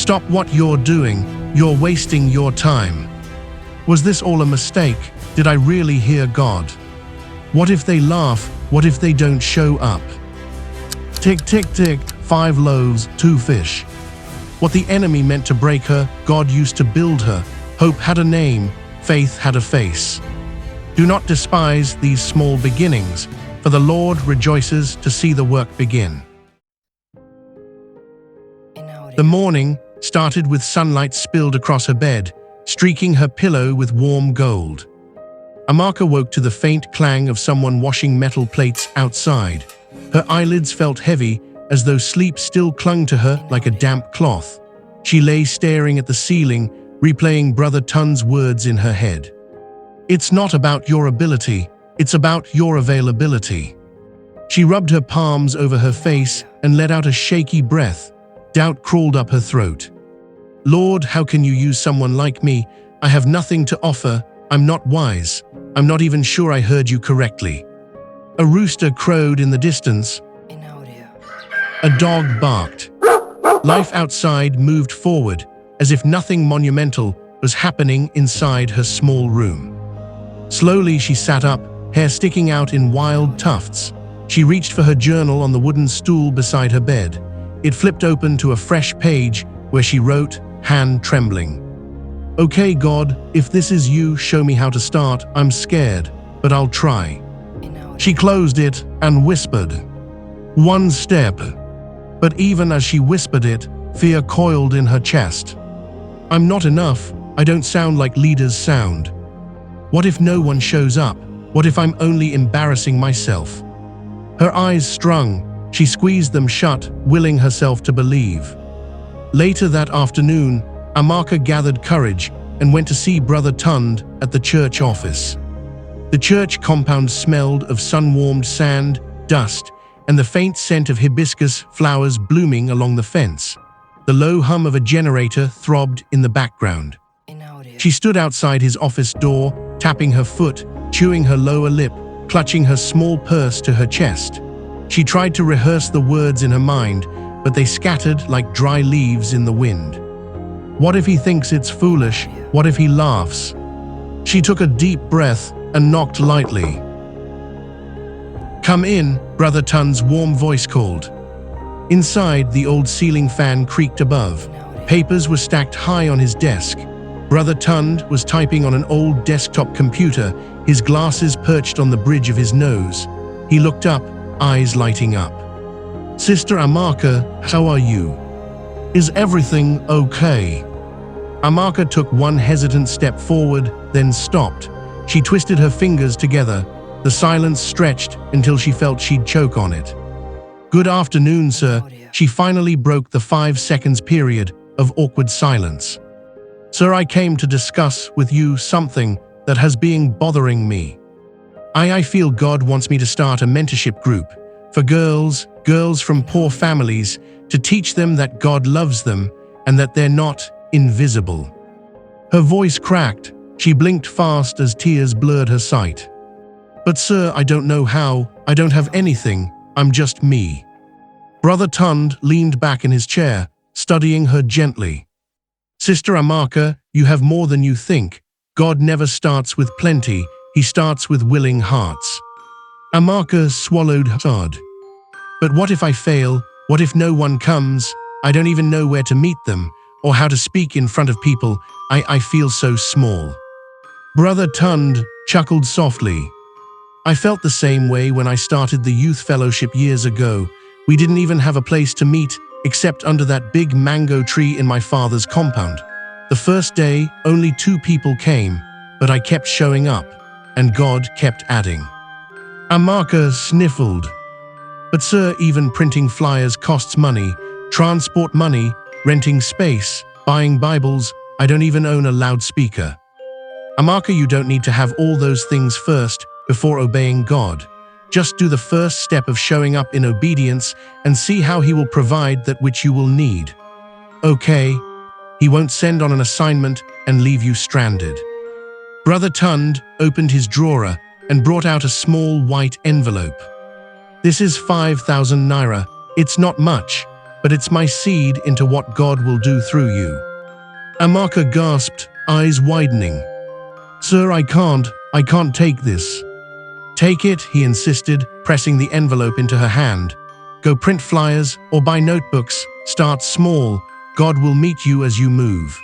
Stop what you're doing. You're wasting your time. Was this all a mistake? Did I really hear God? What if they laugh? What if they don't show up? Tick, tick, tick. 5 loaves, 2 fish. What the enemy meant to break her, God used to build her. Hope had a name, faith had a face. Do not despise these small beginnings, for the Lord rejoices to see the work begin. The morning started with sunlight spilled across her bed, streaking her pillow with warm gold. Amaka woke to the faint clang of someone washing metal plates outside. Her eyelids felt heavy, as though sleep still clung to her like a damp cloth. She lay staring at the ceiling, replaying Brother Tun's words in her head. It's not about your ability, it's about your availability. She rubbed her palms over her face and let out a shaky breath. Doubt crawled up her throat. Lord, how can you use someone like me? I have nothing to offer. I'm not wise. I'm not even sure I heard you correctly. A rooster crowed in the distance. A dog barked. Life outside moved forward, as if nothing monumental was happening inside her small room. Slowly she sat up, hair sticking out in wild tufts. She reached for her journal on the wooden stool beside her bed. It flipped open to a fresh page where she wrote, hand trembling. Okay, God, if this is you, show me how to start. I'm scared, but I'll try. She closed it and whispered, 1 step. But even as she whispered it, fear coiled in her chest. I'm not enough. I don't sound like leaders sound. What if no one shows up? What if I'm only embarrassing myself? Her eyes strung. She squeezed them shut, willing herself to believe. Later that afternoon, Amaka gathered courage and went to see Brother Tund at the church office. The church compound smelled of sun-warmed sand, dust, and the faint scent of hibiscus flowers blooming along the fence. The low hum of a generator throbbed in the background. She stood outside his office door, tapping her foot, chewing her lower lip, clutching her small purse to her chest. She tried to rehearse the words in her mind, but they scattered like dry leaves in the wind. What if he thinks it's foolish? What if he laughs? She took a deep breath and knocked lightly. Come in, Brother Tun's warm voice called. Inside, the old ceiling fan creaked above. Papers were stacked high on his desk. Brother Tund was typing on an old desktop computer, his glasses perched on the bridge of his nose. He looked up, eyes lighting up. Sister Amaka, how are you? Is everything okay? Amaka took one hesitant step forward, then stopped. She twisted her fingers together. The silence stretched until she felt she'd choke on it. Good afternoon, sir. She finally broke the 5 seconds period of awkward silence. Sir, I came to discuss with you something that has been bothering me. I feel God wants me to start a mentorship group for girls from poor families, to teach them that God loves them and that they're not invisible. Her voice cracked. She blinked fast as tears blurred her sight. But sir, I don't know how. I don't have anything. I'm just me. Brother Tund leaned back in his chair, studying her gently. Sister Amaka, you have more than you think. God never starts with plenty. He starts with willing hearts. Amaka swallowed hard. But what if I fail? What if no one comes? I don't even know where to meet them or how to speak in front of people. I feel so small. Brother Tund chuckled softly. I felt the same way when I started the youth fellowship years ago. We didn't even have a place to meet except under that big mango tree in my father's compound. The first day, only 2 people came, but I kept showing up, and God kept adding. Amaka sniffled. But sir, even printing flyers costs money, transport money, renting space, buying Bibles. I don't even own a loudspeaker. Amaka, you don't need to have all those things first before obeying God. Just do the first step of showing up in obedience and see how He will provide that which you will need. Okay? He won't send on an assignment and leave you stranded. Brother Tund opened his drawer and brought out a small white envelope. This is 5,000 naira. It's not much, but it's my seed into what God will do through you." Amaka gasped, eyes widening. "Sir, I can't take this." "Take it," he insisted, pressing the envelope into her hand. "Go print flyers or buy notebooks. Start small. God will meet you as you move."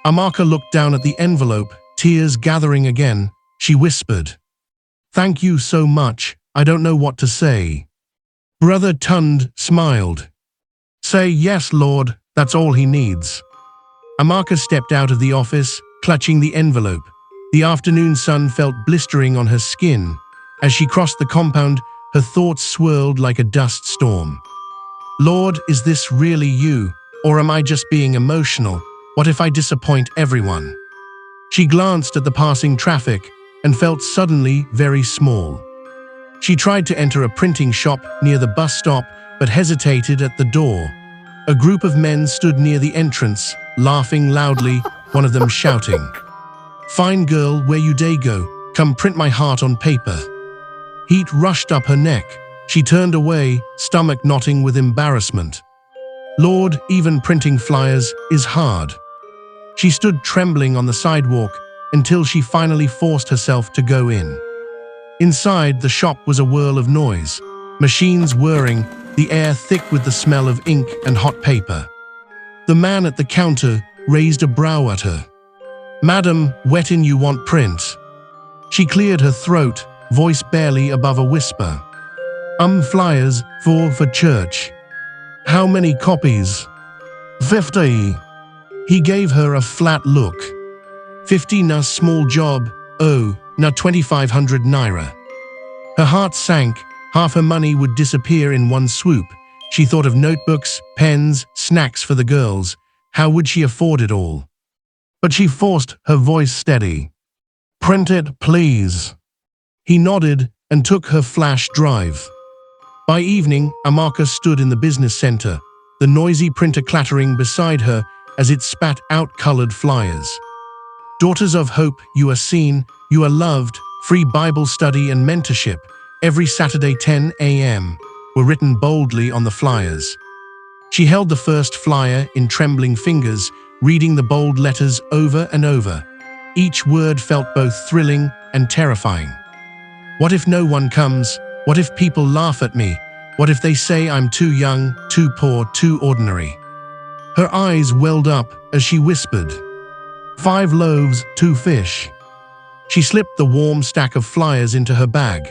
Amaka looked down at the envelope, tears gathering again. She whispered, "Thank you so much. I don't know what to say." Brother Tund smiled. "Say yes, Lord, that's all he needs." Amaka stepped out of the office, clutching the envelope. The afternoon sun felt blistering on her skin. As she crossed the compound, her thoughts swirled like a dust storm. "Lord, is this really you? Or am I just being emotional? What if I disappoint everyone?" She glanced at the passing traffic and felt suddenly very small. She tried to enter a printing shop near the bus stop but hesitated at the door. A group of men stood near the entrance, laughing loudly, one of them shouting, "Fine girl, where you dey go? Come print my heart on paper." Heat rushed up her neck. She turned away, stomach knotting with embarrassment. "Lord, even printing flyers is hard." She stood trembling on the sidewalk until she finally forced herself to go in. Inside, the shop was a whirl of noise, machines whirring, the air thick with the smell of ink and hot paper. The man at the counter raised a brow at her. "Madam, wetin you want print?" She cleared her throat, voice barely above a whisper. Flyers for church." "How many copies?" 50. He gave her a flat look. 50 na small job, oh, na 2,500 naira. Her heart sank, half her money would disappear in one swoop. She thought of notebooks, pens, snacks for the girls. How would she afford it all? But she forced her voice steady. "Print it, please." He nodded and took her flash drive. By evening, Amaka stood in the business center, the noisy printer clattering beside her as it spat out colored flyers. "Daughters of Hope, you are seen, you are loved, free Bible study and mentorship, every Saturday 10 a.m. were written boldly on the flyers. She held the first flyer in trembling fingers, reading the bold letters over and over. Each word felt both thrilling and terrifying. What if no one comes? What if people laugh at me? What if they say I'm too young, too poor, too ordinary? Her eyes welled up as she whispered, 5 loaves, 2 fish. She slipped the warm stack of flyers into her bag.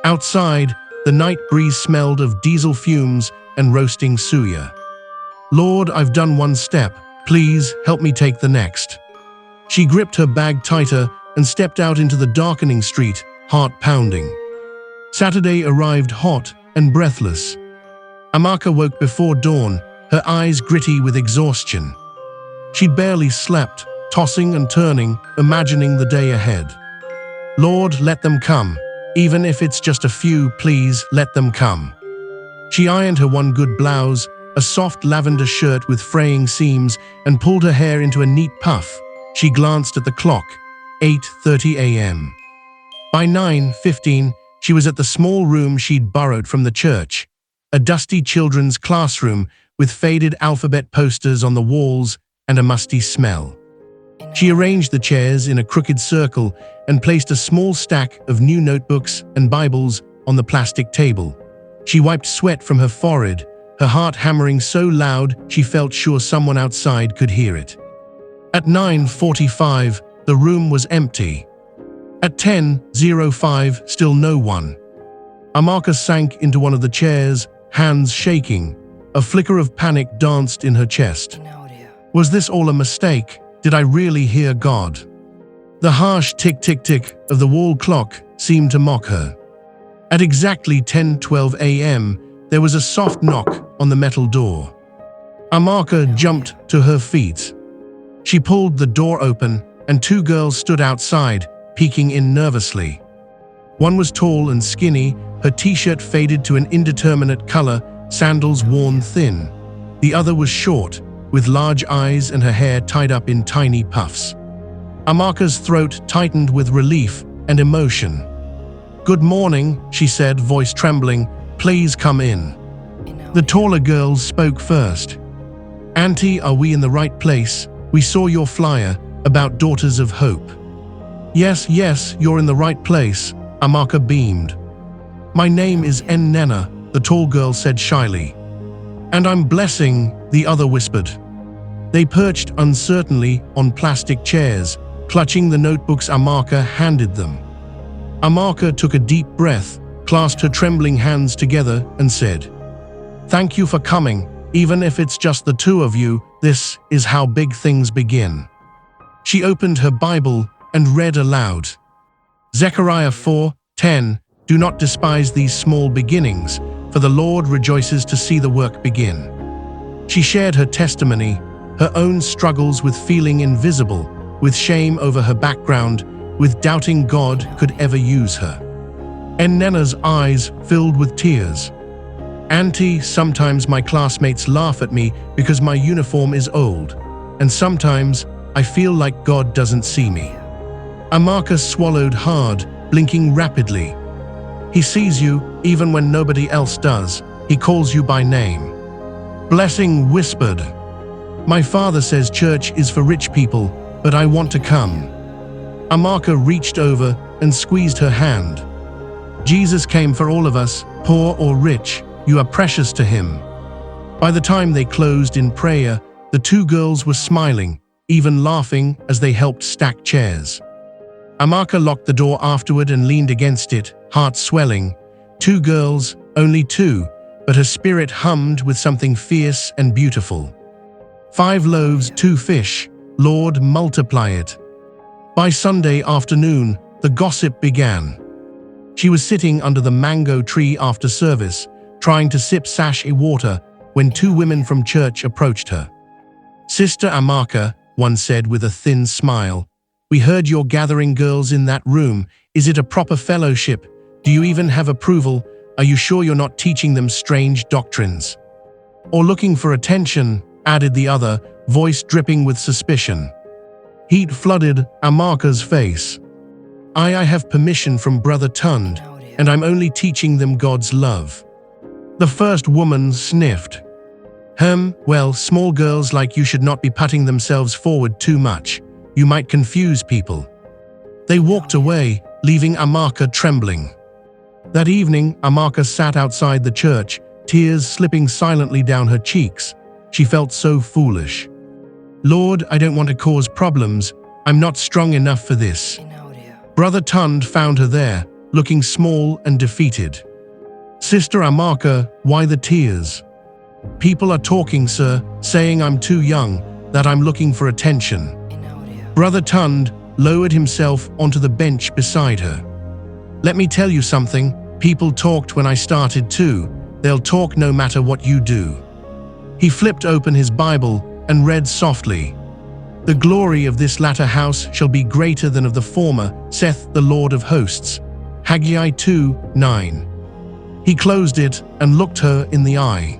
Outside, the night breeze smelled of diesel fumes and roasting suya. Lord, I've done one step. Please help me take the next. She gripped her bag tighter and stepped out into the darkening street, heart pounding. Saturday arrived hot and breathless. Amaka woke before dawn, her eyes gritty with exhaustion. She'd barely slept, tossing and turning, imagining the day ahead. Lord, let them come. Even if it's just a few, please let them come. She ironed her one good blouse, a soft lavender shirt with fraying seams, and pulled her hair into a neat puff. She glanced at the clock, 8:30 a.m. By 9:15, she was at the small room she'd borrowed from the church, a dusty children's classroom with faded alphabet posters on the walls and a musty smell. She arranged the chairs in a crooked circle and placed a small stack of new notebooks and Bibles on the plastic table. She wiped sweat from her forehead, her heart hammering so loud she felt sure someone outside could hear it. At 9:45, the room was empty. At 10:05, still no one. Amaka sank into one of the chairs, hands shaking. A flicker of panic danced in her chest. Was this all a mistake? Did I really hear God? The harsh tick-tick-tick of the wall clock seemed to mock her. At exactly 10:12 a.m., there was a soft knock on the metal door. Amaka jumped to her feet. She pulled the door open, and 2 girls stood outside, peeking in nervously. One was tall and skinny, her t-shirt faded to an indeterminate color, sandals worn thin. The other was short, with large eyes and her hair tied up in tiny puffs. Amaka's throat tightened with relief and emotion. "Good morning," she said, voice trembling. "Please come in." The taller girls spoke first. "Auntie, are we in the right place? We saw your flyer about Daughters of Hope." Yes, you're in the right place," Amaka beamed. "My name is Nena," the tall girl said shyly. "And I'm Blessing," the other whispered. They perched uncertainly on plastic chairs, clutching the notebooks Amaka handed them. Amaka took a deep breath, clasped her trembling hands together, and said, "Thank you for coming. Even if it's just the two of you, this is how big things begin." She opened her Bible and read aloud. Zechariah 4:10, "Do not despise these small beginnings, for the Lord rejoices to see the work begin." She shared her testimony, her own struggles with feeling invisible, with shame over her background, with doubting God could ever use her. Nena's eyes filled with tears. "Auntie, sometimes my classmates laugh at me because my uniform is old, and sometimes I feel like God doesn't see me." Amaka swallowed hard, blinking rapidly. "He sees you, even when nobody else does. He calls you by name." Blessing whispered, "My father says church is for rich people, but I want to come." Amaka reached over and squeezed her hand. "Jesus came for all of us, poor or rich. You are precious to him." By the time they closed in prayer, the two girls were smiling, even laughing as they helped stack chairs. Amaka locked the door afterward and leaned against it, heart swelling. Two girls, only two, but her spirit hummed with something fierce and beautiful. 5 loaves, 2 fish, Lord, multiply it. By Sunday afternoon, the gossip began. She was sitting under the mango tree after service, trying to sip sachet water, when 2 women from church approached her. "Sister Amaka," one said with a thin smile, "we heard you're gathering girls in that room. Is it a proper fellowship? Do you even have approval? Are you sure you're not teaching them strange doctrines?" "Or looking for attention," added the other, voice dripping with suspicion. Heat flooded Amaka's face. I have permission from Brother Tund, and I'm only teaching them God's love." The first woman sniffed. Well, small girls like you should not be putting themselves forward too much. You might confuse people." They walked away, leaving Amaka trembling. That evening, Amaka sat outside the church, tears slipping silently down her cheeks. She felt so foolish. "Lord, I don't want to cause problems. I'm not strong enough for this." Brother Tund found her there, looking small and defeated. "Sister Amaka, why the tears?" "People are talking, sir, saying I'm too young, that I'm looking for attention." Brother Tund lowered himself onto the bench beside her. "Let me tell you something. People talked when I started too. They'll talk no matter what you do." He flipped open his Bible and read softly, "The glory of this latter house shall be greater than of the former, saith the Lord of hosts." Haggai 2:9. He closed it and looked her in the eye.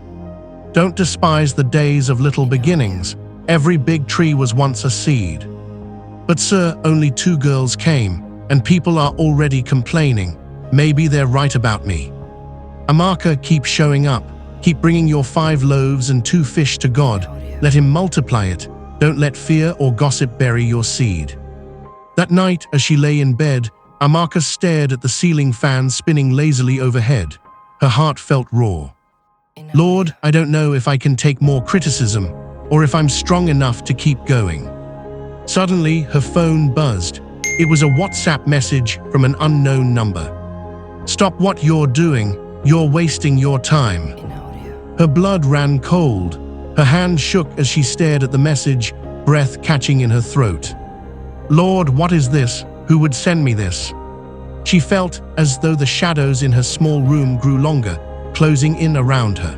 "Don't despise the days of little beginnings. Every big tree was once a seed." "But sir, only 2 girls came, and people are already complaining. Maybe they're right about me." "Amaka, keep showing up. Keep bringing your 5 loaves and 2 fish to God. Let him multiply it. Don't let fear or gossip bury your seed." That night, as she lay in bed, Amaka stared at the ceiling fan spinning lazily overhead. Her heart felt raw. "Lord, I don't know if I can take more criticism, or if I'm strong enough to keep going." Suddenly, her phone buzzed. It was a WhatsApp message from an unknown number. "Stop what you're doing. You're wasting your time." Her blood ran cold. Her hand shook as she stared at the message, breath catching in her throat. "Lord, what is this? Who would send me this?" She felt as though the shadows in her small room grew longer, closing in around her.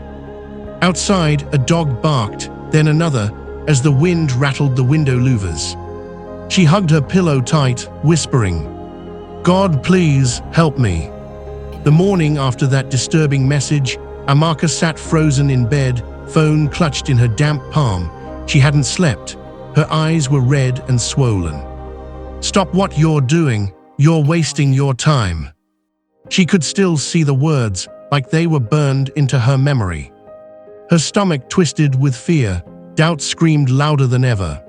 Outside, a dog barked, then another, as the wind rattled the window louvers. She hugged her pillow tight, whispering, "God, please, help me." The morning after that disturbing message, Amaka sat frozen in bed, phone clutched in her damp palm. She hadn't slept. Her eyes were red and swollen. "Stop what you're doing. You're wasting your time." She could still see the words, like they were burned into her memory. Her stomach twisted with fear. Doubt screamed louder than ever.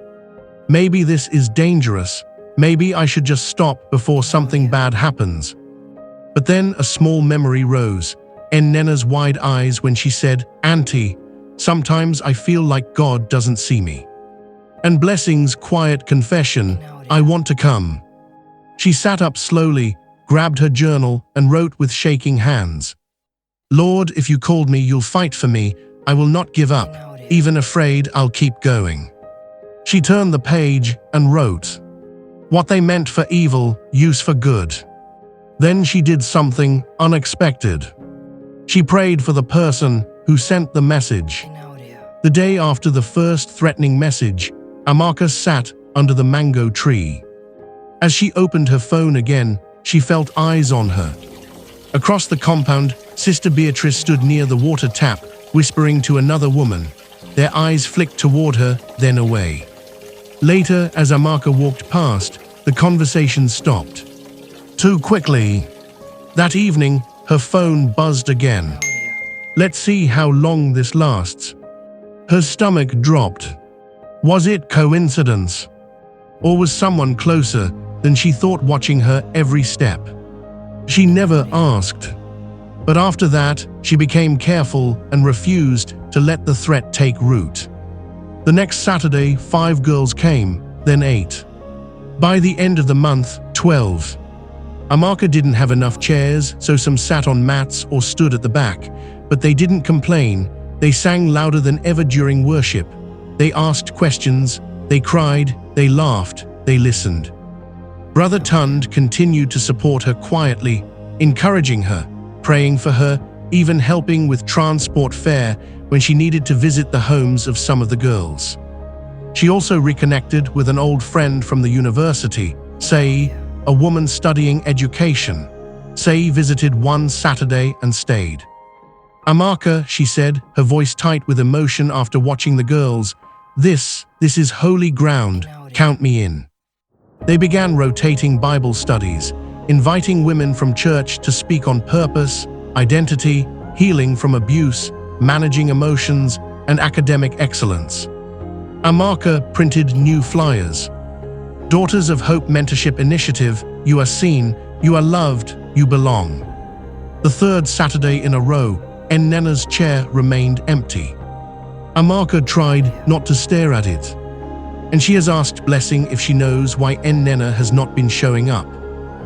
Maybe this is dangerous. Maybe I should just stop before something bad happens. But then a small memory rose. Nena's wide eyes when she said, "Auntie, sometimes I feel like God doesn't see me." And Blessing's quiet confession, "I want to come." She sat up slowly, grabbed her journal, and wrote with shaking hands. "Lord, if you called me, you'll fight for me. I will not give up. Even afraid, I'll keep going." She turned the page and wrote, "What they meant for evil, use for good." Then she did something unexpected. She prayed for the person who sent the message. The day after the first threatening message, Amaka sat under the mango tree. As she opened her phone again, she felt eyes on her. Across the compound, Sister Beatrice stood near the water tap, whispering to another woman. Their eyes flicked toward her, then away. Later, as Amaka walked past, the conversation stopped. Too quickly. That evening, her phone buzzed again. Let's see how long this lasts. Her stomach dropped. Was it coincidence? Or was someone closer than she thought watching her every step? She never asked. But after that, she became careful and refused to let the threat take root. The next Saturday, 5 girls came, then 8. By the end of the month, 12. Amaka didn't have enough chairs, so some sat on mats or stood at the back, but they didn't complain. They sang louder than ever during worship. They asked questions, they cried, they laughed, they listened. Brother Tund continued to support her quietly, encouraging her, praying for her, even helping with transport fare when she needed to visit the homes of some of the girls. She also reconnected with an old friend from the university, Sei, a woman studying education. Sei visited one Saturday and stayed. "Amaka," she said, her voice tight with emotion after watching the girls, This is holy ground, count me in." They began rotating Bible studies, inviting women from church to speak on purpose, identity, healing from abuse, managing emotions, and academic excellence. Amaka printed new flyers. Daughters of Hope Mentorship Initiative, you are seen, you are loved, you belong. The third Saturday in a row, Nena's chair remained empty. Amaka tried not to stare at it, and she has asked Blessing if she knows why Nena has not been showing up.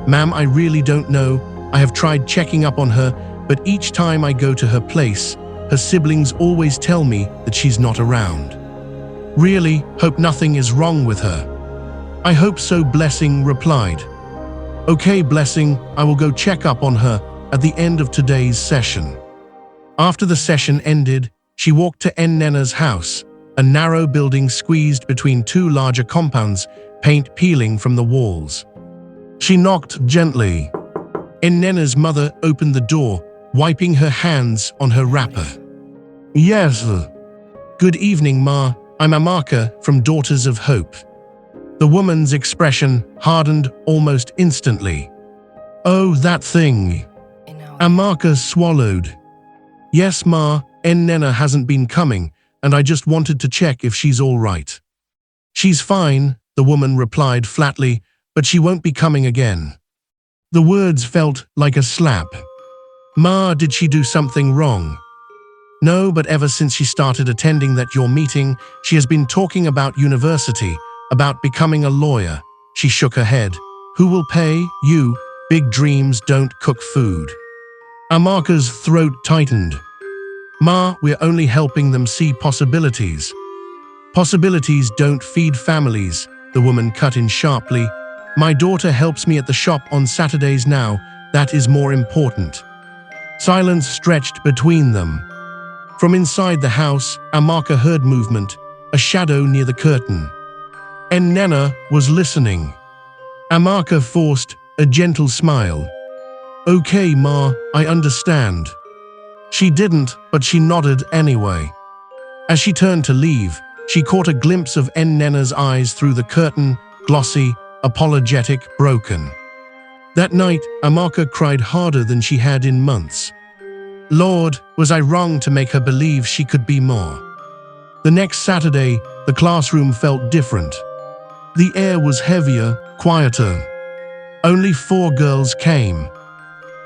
"Ma'am, I really don't know. I have tried checking up on her, but each time I go to her place, her siblings always tell me that she's not around. Really, hope nothing is wrong with her." "I hope so," Blessing replied. "Okay, Blessing, I will go check up on her at the end of today's session." After the session ended, she walked to Nena's house, a narrow building squeezed between 2 larger compounds, paint peeling from the walls. She knocked gently. Nena's mother opened the door, wiping her hands on her wrapper. "Yes." "Good evening, Ma. I'm Amaka from Daughters of Hope." The woman's expression hardened almost instantly. "Oh, that thing." Amaka swallowed. "Yes, Ma, Nena hasn't been coming, and I just wanted to check if she's all right." "She's fine," the woman replied flatly, "but she won't be coming again." The words felt like a slap. "Ma, did she do something wrong?" "No, but ever since she started attending your meeting, she has been talking about university, about becoming a lawyer." She shook her head. "Who will pay? You. Big dreams don't cook food." Amaka's throat tightened. "Ma, we're only helping them see possibilities." "Possibilities don't feed families," the woman cut in sharply. "My daughter helps me at the shop on Saturdays now. That is more important." Silence stretched between them. From inside the house, Amaka heard movement, a shadow near the curtain. Nena was listening. Amaka forced a gentle smile. "Okay, Ma, I understand." She didn't, but she nodded anyway. As she turned to leave, she caught a glimpse of Nena's eyes through the curtain, glossy, apologetic, broken. That night, Amaka cried harder than she had in months. Lord, was I wrong to make her believe she could be more? The next Saturday, the classroom felt different. The air was heavier, quieter. Only 4 girls came.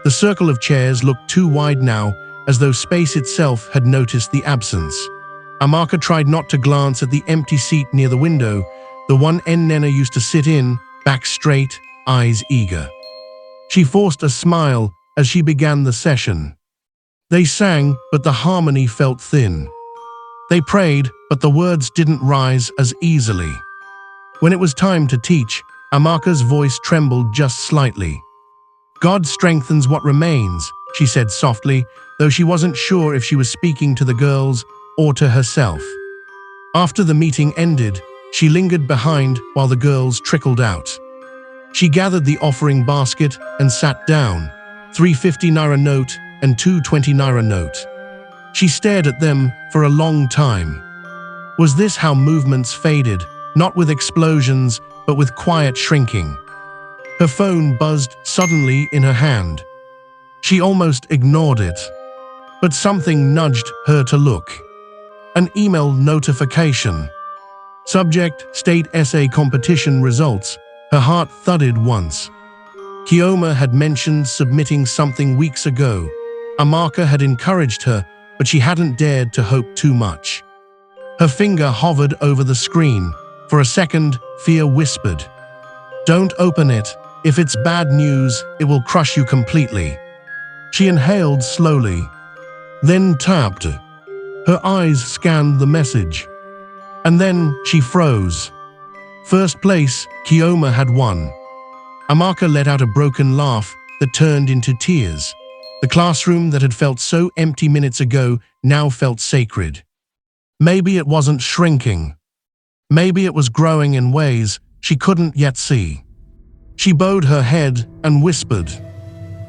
The circle of chairs looked too wide now, as though space itself had noticed the absence. Amaka tried not to glance at the empty seat near the window, the one Nena used to sit in, back straight, eyes eager. She forced a smile as she began the session. They sang, but the harmony felt thin. They prayed, but the words didn't rise as easily. When it was time to teach, Amaka's voice trembled just slightly. God strengthens what remains, she said softly, though she wasn't sure if she was speaking to the girls or to herself. After the meeting ended, she lingered behind while the girls trickled out. She gathered the offering basket and sat down, 350 naira note and 220 naira note. She stared at them for a long time. Was this how movements faded, not with explosions, but with quiet shrinking? Her phone buzzed suddenly in her hand. She almost ignored it. But something nudged her to look. An email notification. Subject, State Essay Competition Results. Her heart thudded once. Kioma had mentioned submitting something weeks ago. Amaka had encouraged her, but she hadn't dared to hope too much. Her finger hovered over the screen. For a second, fear whispered, "Don't open it. If it's bad news, it will crush you completely." She inhaled slowly, then tapped. Her eyes scanned the message. And then she froze. First place, Kioma had won. Amaka let out a broken laugh that turned into tears. The classroom that had felt so empty minutes ago now felt sacred. Maybe it wasn't shrinking. Maybe it was growing in ways she couldn't yet see. She bowed her head and whispered,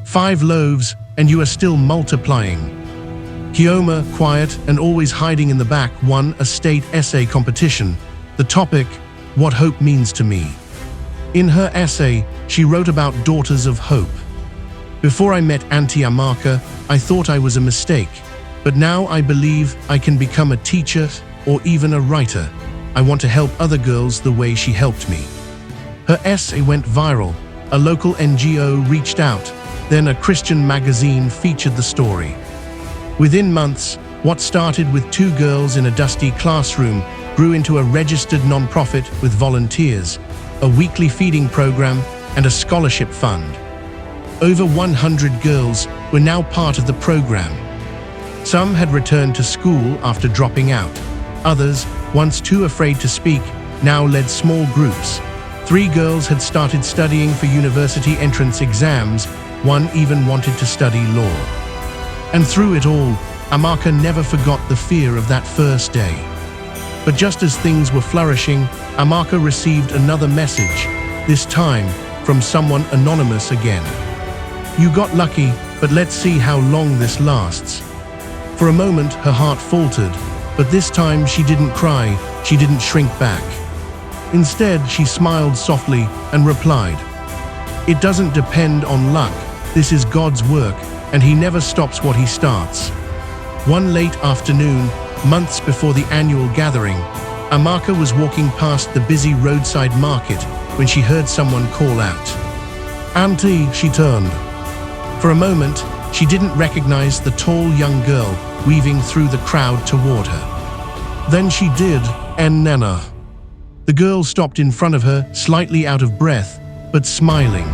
"5 loaves, and you are still multiplying." Kioma, quiet and always hiding in the back, won a state essay competition. The topic, "What Hope Means to Me." In her essay, she wrote about daughters of hope. "Before I met Auntie Amaka, I thought I was a mistake, but now I believe I can become a teacher or even a writer. I want to help other girls the way she helped me." Her essay went viral. A local NGO reached out, then a Christian magazine featured the story. Within months, what started with 2 girls in a dusty classroom grew into a registered non-profit with volunteers, a weekly feeding program, and a scholarship fund. Over 100 girls were now part of the program. Some had returned to school after dropping out. Others, once too afraid to speak, now led small groups. 3 girls had started studying for university entrance exams. One even wanted to study law. And through it all, Amaka never forgot the fear of that first day. But just as things were flourishing, Amaka received another message, this time from someone anonymous again. "You got lucky, but let's see how long this lasts." For a moment, her heart faltered, but this time she didn't cry, she didn't shrink back. Instead, she smiled softly and replied, "It doesn't depend on luck. This is God's work, and He never stops what He starts." One late afternoon, months before the annual gathering, Amaka was walking past the busy roadside market when she heard someone call out, "Auntie," she turned. For a moment, she didn't recognize the tall young girl weaving through the crowd toward her. Then she did, Nena. The girl stopped in front of her, slightly out of breath, but smiling.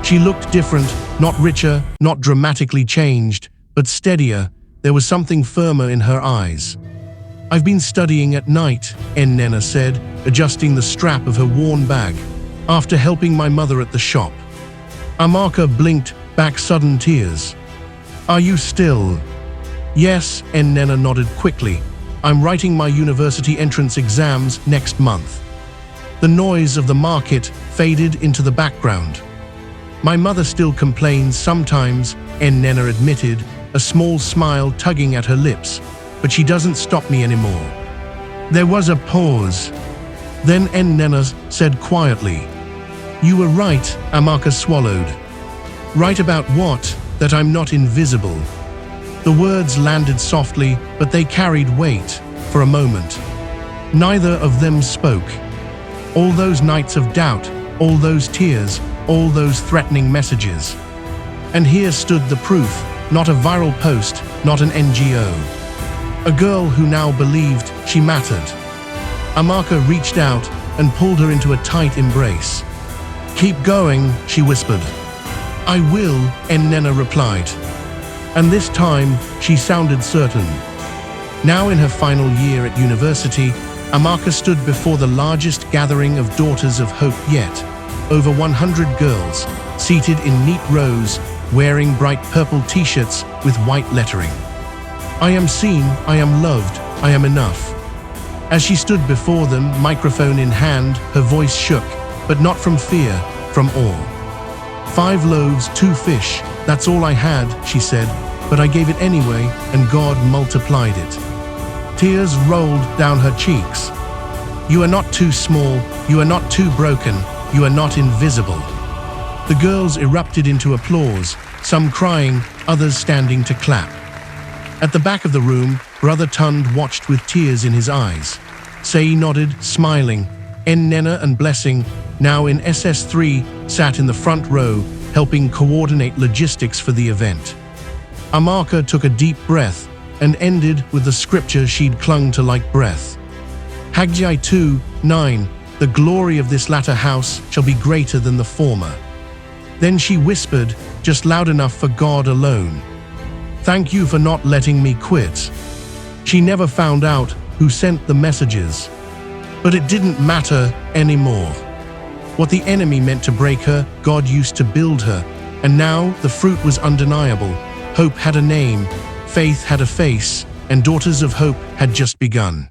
She looked different, not richer, not dramatically changed, but steadier. There was something firmer in her eyes. "I've been studying at night," Nena said, adjusting the strap of her worn bag, "after helping my mother at the shop." Amaka blinked back sudden tears. "Are you still?" "Yes," Nena nodded quickly. "I'm writing my university entrance exams next month." The noise of the market faded into the background. "My mother still complains sometimes," Nena admitted, a small smile tugging at her lips, "but she doesn't stop me anymore." There was a pause. Then Nena said quietly, "You were right," Amaka swallowed. "Right about what? That I'm not invisible." The words landed softly, but they carried weight. For a moment, neither of them spoke. All those nights of doubt, all those tears, all those threatening messages. And here stood the proof, not a viral post, not an NGO. A girl who now believed she mattered. Amaka reached out and pulled her into a tight embrace. "Keep going," she whispered. "I will," Nena replied. And this time, she sounded certain. Now in her final year at university, Amaka stood before the largest gathering of Daughters of Hope yet. Over 100 girls, seated in neat rows, wearing bright purple t-shirts with white lettering. "I am seen, I am loved, I am enough." As she stood before them, microphone in hand, her voice shook, but not from fear, from awe. "5 loaves, 2 fish, that's all I had," she said, "but I gave it anyway, and God multiplied it." Tears rolled down her cheeks. "You are not too small, you are not too broken, you are not invisible." The girls erupted into applause, some crying, others standing to clap. At the back of the room, Brother Tund watched with tears in his eyes. Sei nodded, smiling. Nena and Blessing, now in SS3, sat in the front row, helping coordinate logistics for the event. Amaka took a deep breath and ended with the scripture she'd clung to like breath. Haggai 2:9, "The glory of this latter house shall be greater than the former." Then she whispered, just loud enough for God alone, "Thank you for not letting me quit." She never found out who sent the messages. But it didn't matter anymore. What the enemy meant to break her, God used to build her. And now the fruit was undeniable. Hope had a name, faith had a face, and Daughters of Hope had just begun.